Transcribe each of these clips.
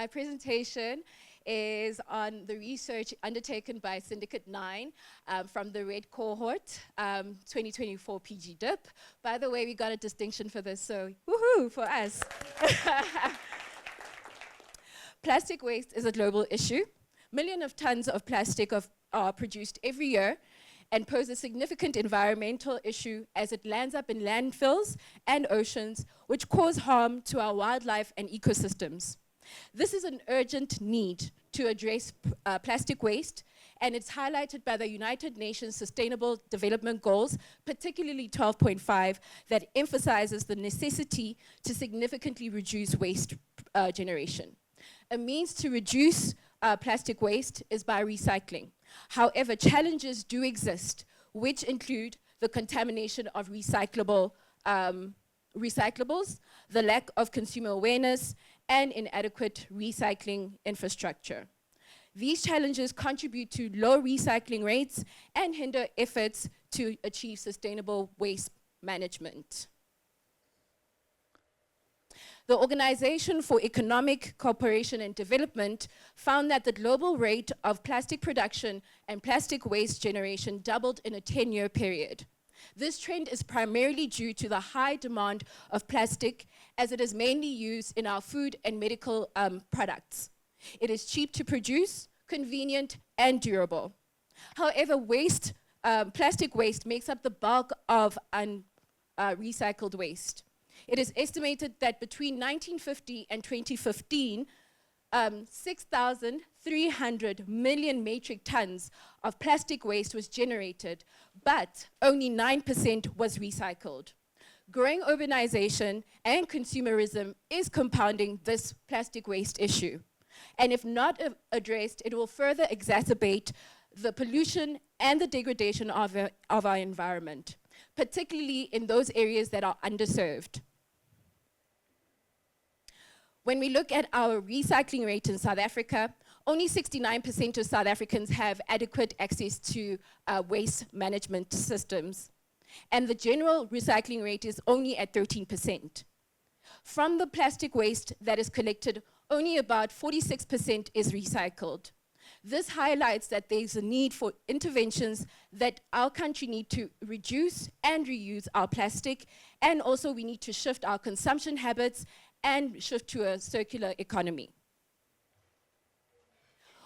My presentation is on the research undertaken by Syndicate 9 from the Red Cohort 2024 PG DIP. By the way, we got a distinction for this, so woohoo for us. Plastic waste is a global issue. Millions of tons of plastic are produced every year and pose a significant environmental issue as it lands up in landfills and oceans, which cause harm to our wildlife and ecosystems. This is an urgent need to address plastic waste, and it's highlighted by the United Nations Sustainable Development Goals, particularly 12.5, that emphasizes the necessity to significantly reduce waste generation. A means to reduce plastic waste is by recycling. However, challenges do exist, which include the contamination of recyclables, the lack of consumer awareness, and inadequate recycling infrastructure. These challenges contribute to low recycling rates and hinder efforts to achieve sustainable waste management. The Organization for Economic Cooperation and Development found that the global rate of plastic production and plastic waste generation doubled in a 10-year period. This trend is primarily due to the high demand of plastic, as it is mainly used in our food and medical products. It is cheap to produce, convenient, and durable. However, plastic waste makes up the bulk of recycled waste. It is estimated that between 1950 and 2015, 6,300 million metric tons of plastic waste was generated, but only 9% was recycled. Growing urbanization and consumerism is compounding this plastic waste issue. And if not addressed, it will further exacerbate the pollution and the degradation of our environment, particularly in those areas that are underserved. When we look at our recycling rate in South Africa, only 69% of South Africans have adequate access to waste management systems. And the general recycling rate is only at 13%. From the plastic waste that is collected, only about 46% is recycled. This highlights that there's a need for interventions that our country need to reduce and reuse our plastic, and also we need to shift our consumption habits and shift to a circular economy.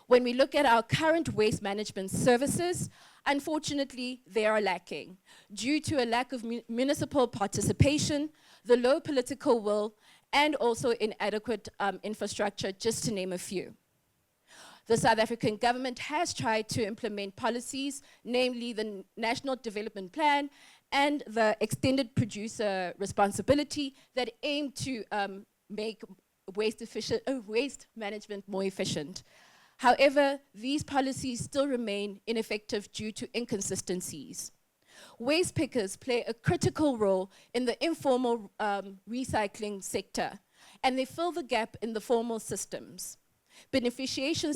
When we look at our current waste management services, unfortunately, they are lacking due to a lack of municipal participation, the low political will, and also inadequate infrastructure, just to name a few. The South African government has tried to implement policies, namely the National Development Plan and the Extended Producer Responsibility, that aim to make waste management more efficient. However, these policies still remain ineffective due to inconsistencies. Waste pickers play a critical role in the informal recycling sector, and they fill the gap in the formal systems. Beneficiation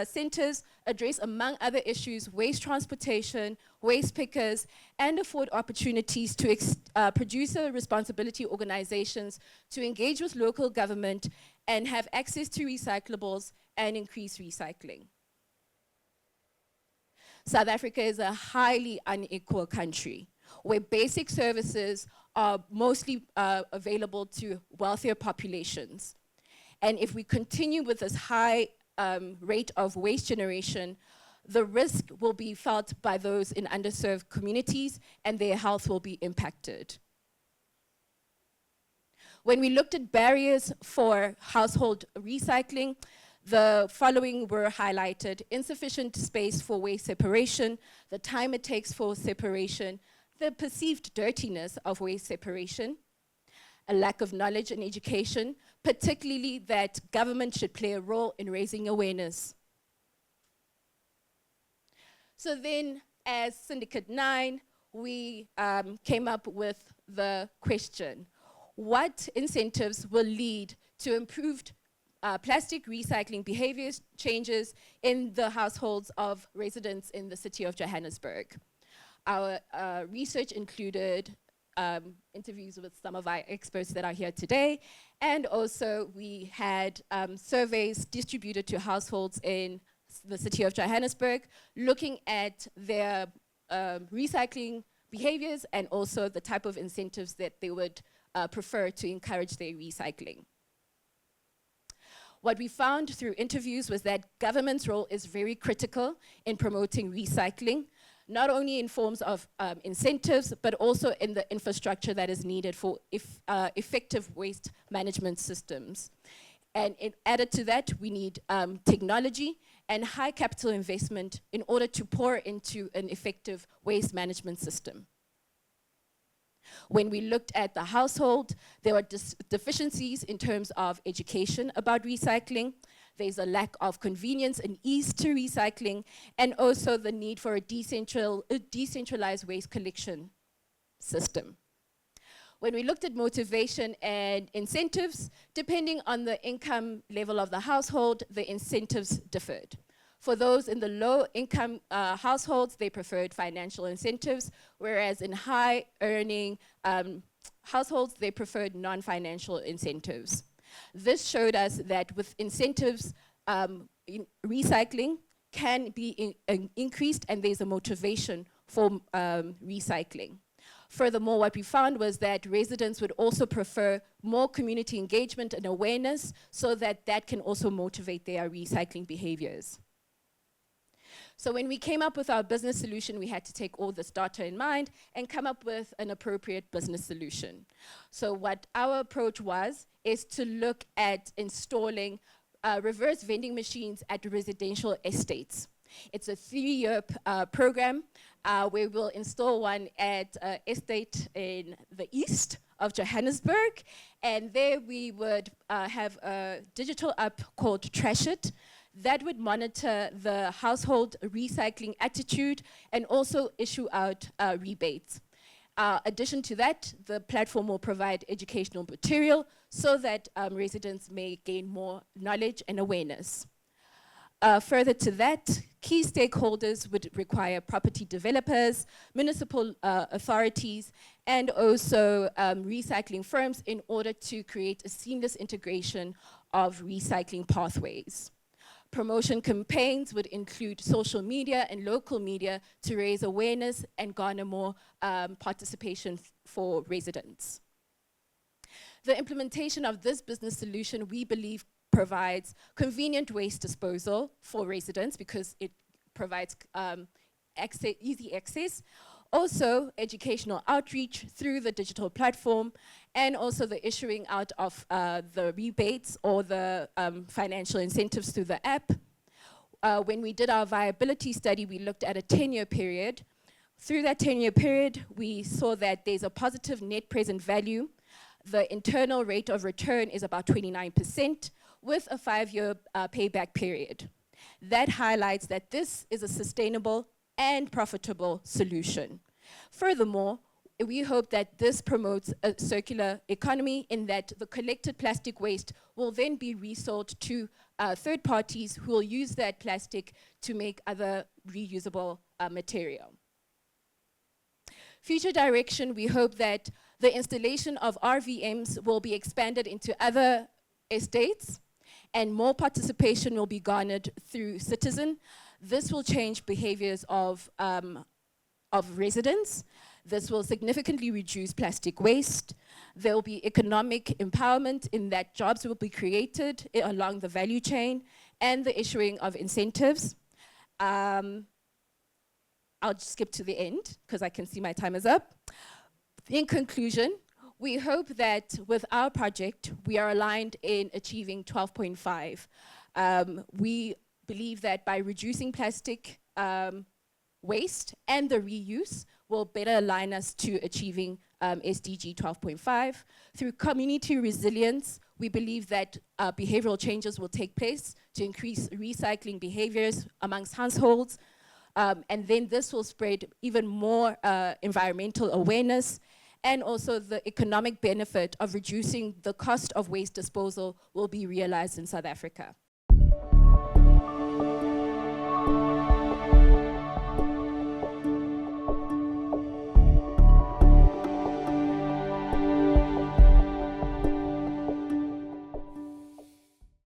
centers address, among other issues, waste transportation, waste pickers, and afford opportunities to producer responsibility organizations to engage with local government and have access to recyclables and increase recycling. South Africa is a highly unequal country where basic services are mostly available to wealthier populations. And if we continue with this high rate of waste generation, the risk will be felt by those in underserved communities, and their health will be impacted. When we looked at barriers for household recycling, the following were highlighted: insufficient space for waste separation, the time it takes for separation, the perceived dirtiness of waste separation, a lack of knowledge and education, particularly that government should play a role in raising awareness. So then, as Syndicate 9, we came up with the question: what incentives will lead to improved plastic recycling behaviors changes in the households of residents in the city of Johannesburg? Our research included interviews with some of our experts that are here today. And also we had surveys distributed to households in the city of Johannesburg, looking at their recycling behaviors and also the type of incentives that they would prefer to encourage their recycling. What we found through interviews was that government's role is very critical in promoting recycling, not only in forms of incentives, but also in the infrastructure that is needed for effective waste management systems. And added to that, we need technology and high capital investment in order to pour into an effective waste management system. When we looked at the household, there were deficiencies in terms of education about recycling. There's a lack of convenience and ease to recycling, and also the need for a decentralized waste collection system. When we looked at motivation and incentives, depending on the income level of the household, the incentives differed. For those in the low income households, they preferred financial incentives, whereas in high earning households, they preferred non-financial incentives. This showed us that with incentives, recycling can be increased, and there's a motivation for recycling. Furthermore, what we found was that residents would also prefer more community engagement and awareness, so that that can also motivate their recycling behaviors. So when we came up with our business solution, we had to take all this data in mind and come up with an appropriate business solution. So what our approach was, is to look at installing reverse vending machines at residential estates. It's a 3-year program where we'll install one at an estate in the east of Johannesburg, and there we would have a digital app called Trash It that would monitor the household recycling attitude and also issue out rebates. Addition to that, the platform will provide educational material so that residents may gain more knowledge and awareness. Further to that, key stakeholders would require property developers, municipal authorities, and also recycling firms in order to create a seamless integration of recycling pathways. Promotion campaigns would include social media and local media to raise awareness and garner more participation for residents. The implementation of this business solution, we believe, provides convenient waste disposal for residents because it provides easy access. Also, educational outreach through the digital platform, and also the issuing out of the rebates or the financial incentives through the app. When we did our viability study, we looked at a 10-year period. Through that 10-year period, we saw that there's a positive net present value. The internal rate of return is about 29%, with a 5-year payback period. That highlights that this is a sustainable and profitable solution. Furthermore, we hope that this promotes a circular economy in that the collected plastic waste will then be resold to third parties who will use that plastic to make other reusable material. Future direction, we hope that the installation of RVMs will be expanded into other estates, and more participation will be garnered through citizen. This will change behaviors of residents. This will significantly reduce plastic waste. There will be economic empowerment in that jobs will be created along the value chain, and the issuing of incentives. I'll skip to the end because I can see my time is up. In conclusion, we hope that with our project, we are aligned in achieving 12.5. We believe that by reducing plastic waste and the reuse will better align us to achieving SDG 12.5. Through community resilience, we believe that behavioral changes will take place to increase recycling behaviors amongst households, and then this will spread even more environmental awareness, and also the economic benefit of reducing the cost of waste disposal will be realized in South Africa.